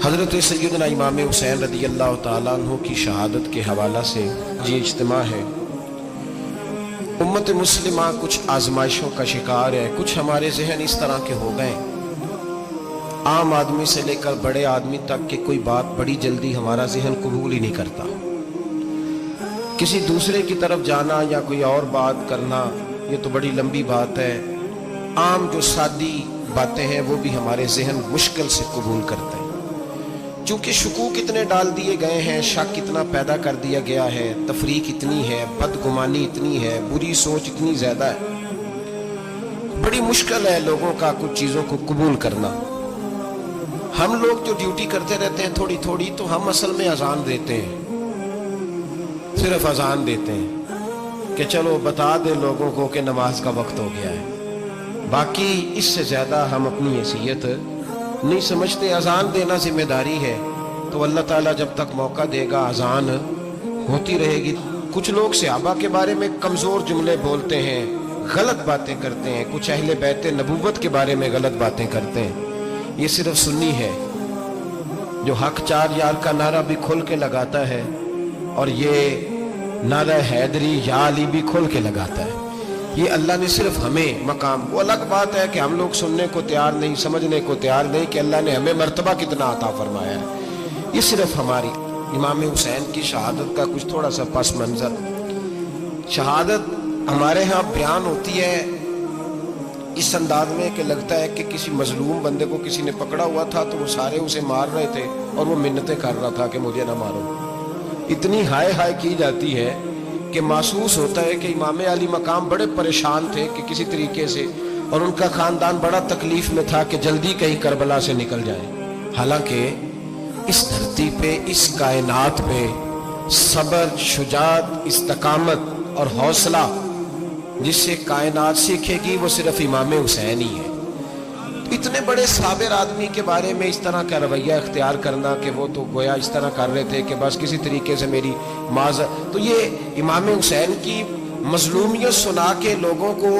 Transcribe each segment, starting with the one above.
حضرت سیدنا امام حسین رضی اللہ تعالیٰ عنہ کی شہادت کے حوالہ سے یہ اجتماع ہے۔ امت مسلمہ کچھ آزمائشوں کا شکار ہے، کچھ ہمارے ذہن اس طرح کے ہو گئے، عام آدمی سے لے کر بڑے آدمی تک کہ کوئی بات بڑی جلدی ہمارا ذہن قبول ہی نہیں کرتا۔ کسی دوسرے کی طرف جانا یا کوئی اور بات کرنا یہ تو بڑی لمبی بات ہے، عام جو سادی باتیں ہیں وہ بھی ہمارے ذہن مشکل سے قبول کرتے ہیں، چونکہ شکوک اتنے ڈال دیے گئے ہیں، شک اتنا پیدا کر دیا گیا ہے، تفریق اتنی ہے، بدگمانی اتنی ہے، بری سوچ اتنی زیادہ ہے، بڑی مشکل ہے لوگوں کا کچھ چیزوں کو قبول کرنا۔ ہم لوگ جو ڈیوٹی کرتے رہتے ہیں تھوڑی تھوڑی، تو ہم اصل میں اذان دیتے ہیں، صرف اذان دیتے ہیں کہ چلو بتا دے لوگوں کو کہ نماز کا وقت ہو گیا ہے، باقی اس سے زیادہ ہم اپنی حیثیت نہیں سمجھتے۔ اذان دینا ذمہ داری ہے، تو اللہ تعالیٰ جب تک موقع دے گا اذان ہوتی رہے گی۔ کچھ لوگ صحابہ کے بارے میں کمزور جملے بولتے ہیں، غلط باتیں کرتے ہیں، کچھ اہل بیت نبوت کے بارے میں غلط باتیں کرتے ہیں، یہ صرف سنی ہے جو حق چار یار کا نعرہ بھی کھل کے لگاتا ہے اور یہ نعرہ حیدری یا علی بھی کھل کے لگاتا ہے۔ یہ اللہ نے صرف ہمیں مقام، وہ الگ بات ہے کہ ہم لوگ سننے کو تیار نہیں، سمجھنے کو تیار نہیں کہ اللہ نے ہمیں مرتبہ کتنا عطا فرمایا ہے۔ یہ صرف ہماری امام حسین کی شہادت کا کچھ تھوڑا سا پس منظر۔ شہادت ہمارے ہاں بیان ہوتی ہے اس انداز میں کہ لگتا ہے کہ کسی مظلوم بندے کو کسی نے پکڑا ہوا تھا تو وہ سارے اسے مار رہے تھے اور وہ منتیں کر رہا تھا کہ مجھے نہ مارو، اتنی ہائے ہائے کی جاتی ہے کہ محسوس ہوتا ہے کہ امام علی مقام بڑے پریشان تھے کہ کسی طریقے سے، اور ان کا خاندان بڑا تکلیف میں تھا کہ جلدی کہیں کربلا سے نکل جائے۔ حالانکہ اس دھرتی پہ، اس کائنات پہ صبر، شجاعت، استقامت اور حوصلہ جس سے کائنات سیکھے گی وہ صرف امام حسین ہی ہے۔ اتنے بڑے صابر آدمی کے بارے میں اس طرح کا رویہ اختیار کرنا کہ وہ تو گویا اس طرح کر رہے تھے کہ بس کسی طریقے سے میری معذرت، تو یہ امام حسین کی مظلومیت سنا کے لوگوں کو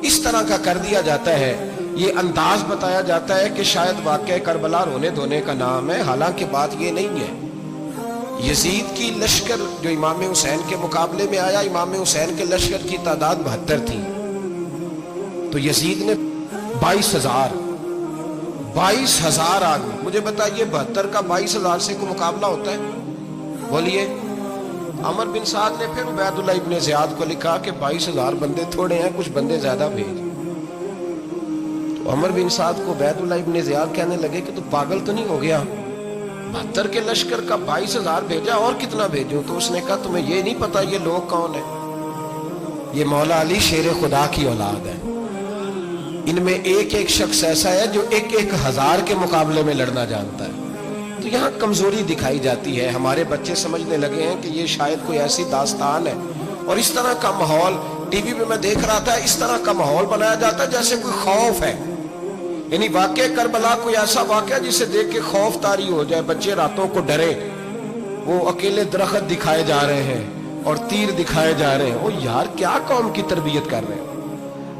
اس طرح کا کر دیا جاتا ہے، یہ انداز بتایا جاتا ہے کہ شاید واقعہ کربلا رونے دھونے کا نام ہے، حالانکہ بات یہ نہیں ہے۔ یزید کی لشکر جو امام حسین کے مقابلے میں آیا، امام حسین کے لشکر کی تعداد 72 تھی، تو یزید نے 22,000 آدمی، مجھے بتائیے 72 کا 22,000 سے کوئی مقابلہ ہوتا ہے؟ بولیے۔ عمر بن سعد نے پھر عبید اللہ ابن زیاد کو لکھا کہ 22,000 بندے تھوڑے ہیں، کچھ بندے زیادہ بھیج۔ تو عمر بن سعد کو عبید اللہ ابن زیاد کہنے لگے کہ تو پاگل تو نہیں ہو گیا، 72 کے لشکر کا 22,000 بھیجا، اور کتنا بھیجوں؟ تو اس نے کہا تمہیں یہ نہیں پتا یہ لوگ کون ہیں؟ یہ مولا علی شیر خدا کی اولاد ہے، ان میں ایک ایک شخص ایسا ہے جو 1,000 کے مقابلے میں لڑنا جانتا ہے۔ تو یہاں کمزوری دکھائی جاتی ہے، ہمارے بچے سمجھنے لگے ہیں کہ یہ شاید کوئی ایسی داستان ہے، اور اس طرح کا ماحول ٹی وی پہ میں دیکھ رہا تھا، اس طرح کا ماحول بنایا جاتا ہے جیسے کوئی خوف ہے، یعنی واقعہ کربلا کوئی ایسا واقعہ جسے دیکھ کے خوف طاری ہو جائے، بچے راتوں کو ڈرے، وہ اکیلے درخت دکھائے جا رہے ہیں اور تیر دکھائے جا رہے ہیں۔ او یار کیا قوم کی تربیت کر رہے ہیں؟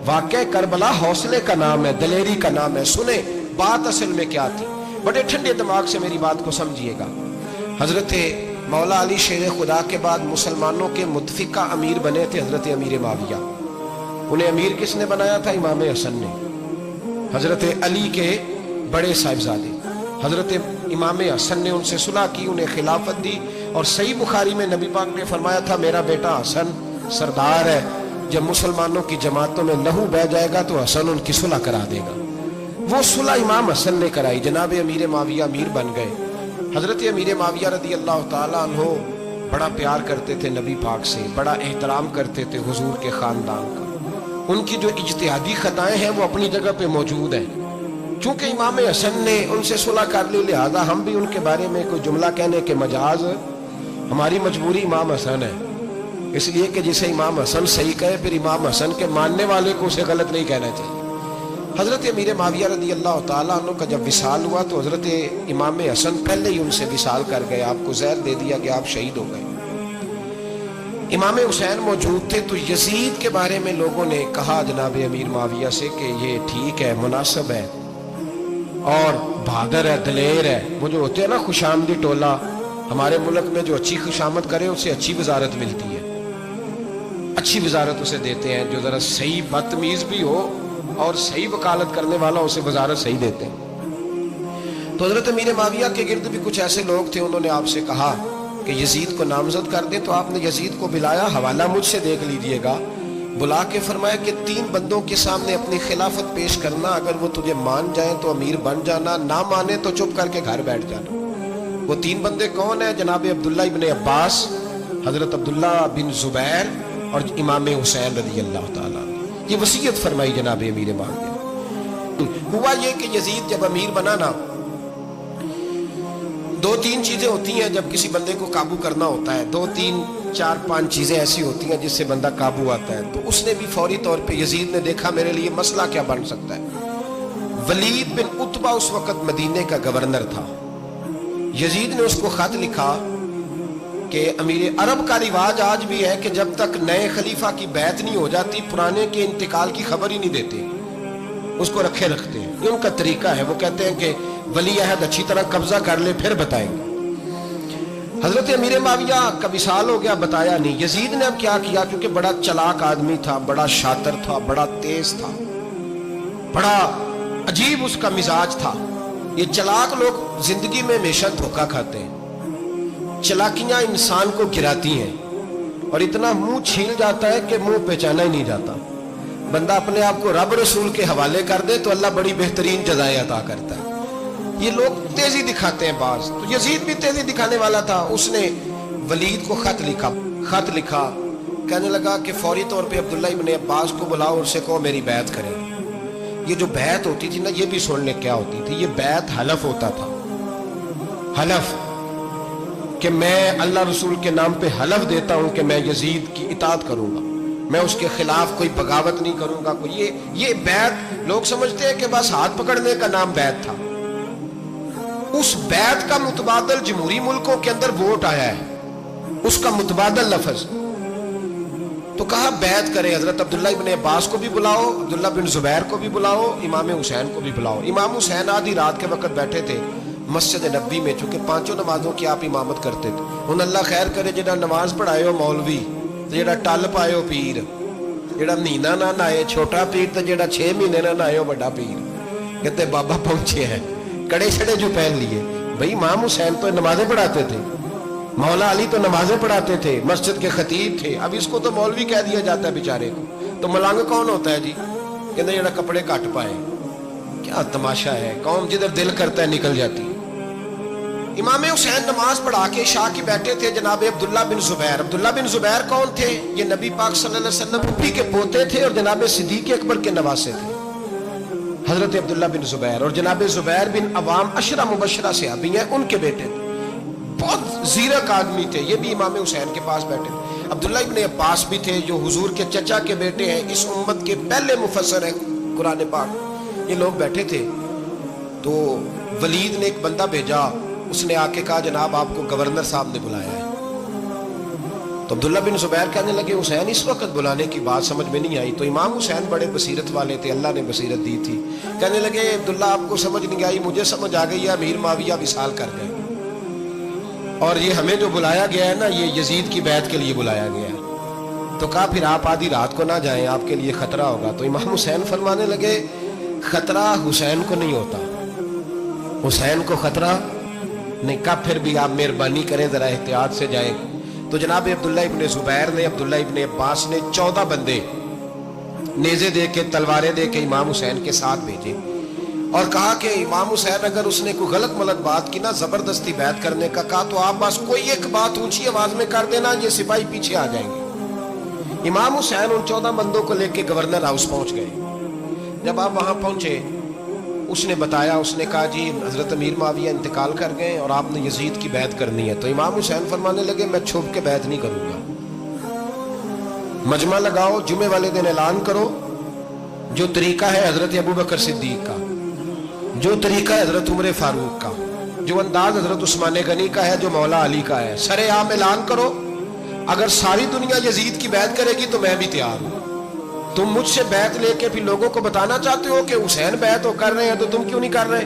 واقعہ کربلا حوصلے کا نام ہے، دلیری کا نام ہے۔ سنیں بات اصل میں کیا تھی، بڑے ٹھنڈے دماغ سے میری بات کو سمجھیے گا۔ حضرت مولا علی شیر خدا کے بعد مسلمانوں کے متفقہ امیر بنے تھے حضرت امیر معاویہ۔ انہیں امیر کس نے بنایا تھا؟ امام حسن نے، حضرت علی کے بڑے صاحبزادے۔ حضرت امام حسن نے ان سے صلح کی، انہیں خلافت دی، اور صحیح بخاری میں نبی پاک نے فرمایا تھا میرا بیٹا حسن سردار ہے، جب مسلمانوں کی جماعتوں میں لہو بہ جائے گا تو حسن ان کی صلح کرا دے گا۔ وہ صلح امام حسن نے کرائی، جناب امیر معاویہ امیر بن گئے۔ حضرت امیر معاویہ رضی اللہ تعالیٰ عنہ بڑا پیار کرتے تھے نبی پاک سے، بڑا احترام کرتے تھے حضور کے خاندان کا۔ ان کی جو اجتہادی خطائیں ہیں وہ اپنی جگہ پہ موجود ہیں، چونکہ امام حسن نے ان سے صلح کر لی، لہذا ہم بھی ان کے بارے میں کوئی جملہ کہنے کے مجاز، ہماری مجبوری امام حسن ہے، اس لیے کہ جسے امام حسن صحیح کہے پھر امام حسن کے ماننے والے کو اسے غلط نہیں کہنا چاہیے۔ حضرت امیر معاویہ رضی اللہ تعالیٰ عنہ کا جب وصال ہوا تو حضرت امام حسن پہلے ہی ان سے وصال کر گئے، آپ کو زہر دے دیا گیا، آپ شہید ہو گئے۔ امام حسین موجود تھے، تو یزید کے بارے میں لوگوں نے کہا جناب امیر معاویہ سے کہ یہ ٹھیک ہے، مناسب ہے، اور بہادر ہے, دلیر ہے. وہ جو ہوتے ہیں نا خوشامدی ٹولہ, ہمارے ملک میں جو اچھی خوشامد کرے اسے اچھی وزارت ملتی ہے, اچھی وزارت اسے دیتے ہیں. جو ذرا صحیح بدتمیز بھی ہو اور صحیح وکالت کرنے والا اسے وزارت صحیح دیتے ہیں. تو حضرت امیر معاویہ کے گرد بھی کچھ ایسے لوگ تھے, انہوں نے آپ سے کہا کہ یزید کو نامزد کر دیں. تو آپ نے یزید کو بلایا, حوالہ مجھ سے دیکھ لیجئے گا. بلا کے فرمایا کہ 3 بندوں کے سامنے اپنی خلافت پیش کرنا, اگر وہ تجھے مان جائیں تو امیر بن جانا, نہ مانے تو چپ کر کے گھر بیٹھ جانا. وہ 3 بندے کون ہیں؟ جناب عبداللہ ابن عباس, حضرت عبداللہ بن زبیر اور امام حسین رضی اللہ تعالیٰ. یہ وصیت فرمائی جناب امیر معاویہ. ہوا یہ کہ یزید جب امیر بنا نا, 2-3 چیزیں ہوتی ہیں جب کسی بندے کو قابو کرنا ہوتا ہے, 2-3-4-5 چیزیں ایسی ہوتی ہیں جس سے بندہ قابو آتا ہے. تو اس نے بھی فوری طور پہ, یزید نے دیکھا میرے لیے مسئلہ کیا بن سکتا ہے. ولید بن عتبہ اس وقت مدینے کا گورنر تھا. یزید نے اس کو خط لکھا کہ امیر عرب کا رواج آج بھی ہے کہ جب تک نئے خلیفہ کی بیعت نہیں ہو جاتی پرانے کے انتقال کی خبر ہی نہیں دیتے, اس کو رکھے رکھتے ہیں. یہ ان کا طریقہ ہے. وہ کہتے ہیں کہ ولی عہد اچھی طرح قبضہ کر لے پھر بتائیں گے. حضرت امیر معاویہ کا وصال ہو گیا, بتایا نہیں. یزید نے اب کیا کیا, کیونکہ بڑا چلاک آدمی تھا, بڑا شاطر تھا, بڑا تیز تھا, بڑا عجیب اس کا مزاج تھا. یہ چلاک لوگ زندگی میں ہمیشہ دھوکہ کھاتے ہیں. چلاکیاں انسان کو گراتی ہیں اور اتنا منہ چھیل جاتا ہے کہ منہ پہچانا ہی نہیں جاتا. بندہ اپنے آپ کو رب رسول کے حوالے کر دے تو اللہ بڑی بہترین جزائیں عطا کرتا ہے. یہ لوگ تیزی دکھاتے ہیں بعض. تو یزید بھی تیزی دکھانے والا تھا. اس نے ولید کو خط لکھا, کہنے لگا کہ فوری طور پہ عبداللہ ابن عباس کو بلاؤ, اور سے کہو میری بیعت کریں. یہ جو بیعت ہوتی تھی نا, یہ بھی سننے کیا ہوتی تھی. یہ بیعت حلف ہوتا تھا. حلف کہ میں اللہ رسول کے نام پہ حلف دیتا ہوں کہ میں یزید کی اطاعت کروں گا, میں اس کے خلاف کوئی بغاوت نہیں کروں گا. یہ بیعت لوگ سمجھتے ہیں کہ بس ہاتھ پکڑنے کا نام بیعت تھا. اس بیعت کا متبادل جمہوری ملکوں کے اندر ووٹ آیا ہے, اس کا متبادل لفظ. تو کہا بیعت کرے. حضرت عبداللہ ابن عباس کو بھی بلاؤ, عبداللہ بن زبیر کو بھی بلاؤ, امام حسین کو بھی بلاؤ. امام حسین آدھی رات کے وقت بیٹھے تھے مسجد نبوی میں, چونکہ 5 نمازوں کی آپ امامت کرتے تھے. ان اللہ خیر کرے جڑا نماز پڑھائے ہو مولوی, جڑا ٹل پائے ہو پیر, جڑا مہینہ نہ نہائے چھوٹا پیر, تو جڑا 6 مہینے نہ نہائے ہو بڑا پیر. کہتے بابا پہنچے ہیں, کڑے چھڑے جو پہن لیے. بھئی امام حسین تو نمازیں پڑھاتے تھے, مولا علی تو نمازیں پڑھاتے تھے, مسجد کے خطیب تھے. اب اس کو تو مولوی کہہ دیا جاتا ہے بیچارے کو. تو ملنگ کون ہوتا ہے جی؟ کہتے جڑا کپڑے کٹ پائے. کیا تماشا ہے, قوم جدھر دل کرتا ہے نکل جاتی. امام حسین نماز پڑھا کے عشاء کی بیٹھے تھے جناب عبداللہ بن زبیر. عبداللہ بن زبیر کون تھے؟ یہ نبی پاک صلی اللہ علیہ وسلم پھوپھی کے پوتے تھے اور جناب صدیق اکبر کے نواسے تھے. حضرت عبداللہ بن زبیر اور جناب زبیر بن عوام عشرہ مبشرہ صحابی ہیں, ان کے بیٹے تھے. بہت زیرک آدمی تھے. یہ بھی امام حسین کے پاس بیٹھے تھے. عبداللہ ابن عباس بھی تھے جو حضور کے چچا کے بیٹے ہیں, اس امت کے پہلے مفسر ہیں قرآن پاک. یہ لوگ بیٹھے تھے. تو ولید نے ایک بندہ بھیجا, اس نے آ کے کہا جناب آپ کو گورنر صاحب نے بلایا ہے. تو عبداللہ بن زبیر کہنے لگے حسین اس وقت بلانے کی بات سمجھ میں نہیں آئی. تو امام حسین بڑے بصیرت والے تھے, اللہ نے بصیرت دی تھی. کہنے لگے عبداللہ آپ کو سمجھ نہیں آئی, مجھے سمجھ آ گئی ہے, امیر معاویہ وصال کر گئے اور یہ ہمیں جو بلایا گیا ہے نا, یہ یزید کی بیعت کے لیے بلایا گیا ہے. تو کہا پھر آپ آدھی رات کو نہ جائیں, آپ کے لیے خطرہ ہوگا. تو امام حسین فرمانے لگے خطرہ حسین کو نہیں ہوتا, حسین کو خطرہ نہیں. کہا پھر بھی آپ مہربانی کریں ذرا احتیاط سے جائیں. تو جناب عبداللہ ابن زبیر نے, عبداللہ ابن عباس نے 14 بندے نیزے دے کے, تلواریں دے کے امام حسین کے ساتھ بھیجے اور کہا کہ امام حسین اگر اس نے کوئی غلط ملت بات کی نا, زبردستی بیعت کرنے کا کہا, تو آپ بس کوئی ایک بات اونچی آواز میں کر دینا, یہ سپاہی پیچھے آ جائیں گے. امام حسین ان 14 بندوں کو لے کے گورنر ہاؤس پہنچ گئے. جب آپ وہاں پہنچے اس نے بتایا, اس نے کہا جی حضرت امیر معاویہ انتقال کر گئے اور آپ نے یزید کی بیعت کرنی ہے. تو امام حسین فرمانے لگے میں چھپ کے بیعت نہیں کروں گا, مجمع لگاؤ, جمعے والے دن اعلان کرو. جو طریقہ ہے حضرت ابوبکر صدیق کا, جو طریقہ ہے حضرت عمر فاروق کا, جو انداز حضرت عثمان غنی کا ہے, جو مولا علی کا ہے, سر عام اعلان کرو. اگر ساری دنیا یزید کی بیعت کرے گی تو میں بھی تیار ہوں. تم مجھ سے بیعت لے کے پھر لوگوں کو بتانا چاہتے ہو کہ حسین بیعت کر رہے ہیں تو تم کیوں نہیں کر رہے؟